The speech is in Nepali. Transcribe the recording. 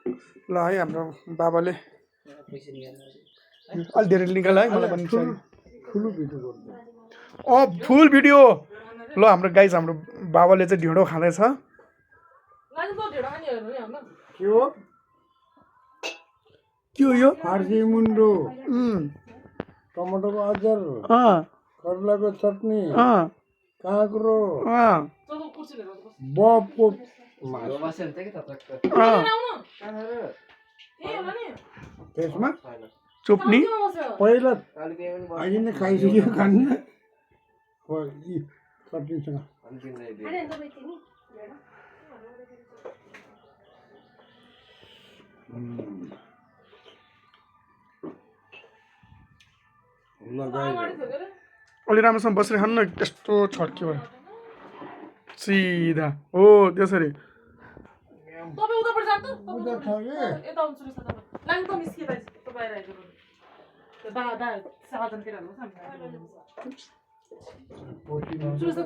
ल है हाम्रो बाबाले अलि धेरै निकाल है मलाई पनि चाहियो फुल भिडियो ल हाम्रो गाइज हाम्रो बाबाले चाहिँ ढिँडो खाँदैछ के हो यो फार्सी मुन्डो टमाटरको अचार करलाको चटनी काँक्रो बपको त्यसमा चुप्नी पहिला अहिले नै खाइसक्यो खान्न चटनीसँग अलि राम्रोसँग बसेर खानु न त्यस्तो छड्क्यो भयो सिधा हो त्यसरी सुरज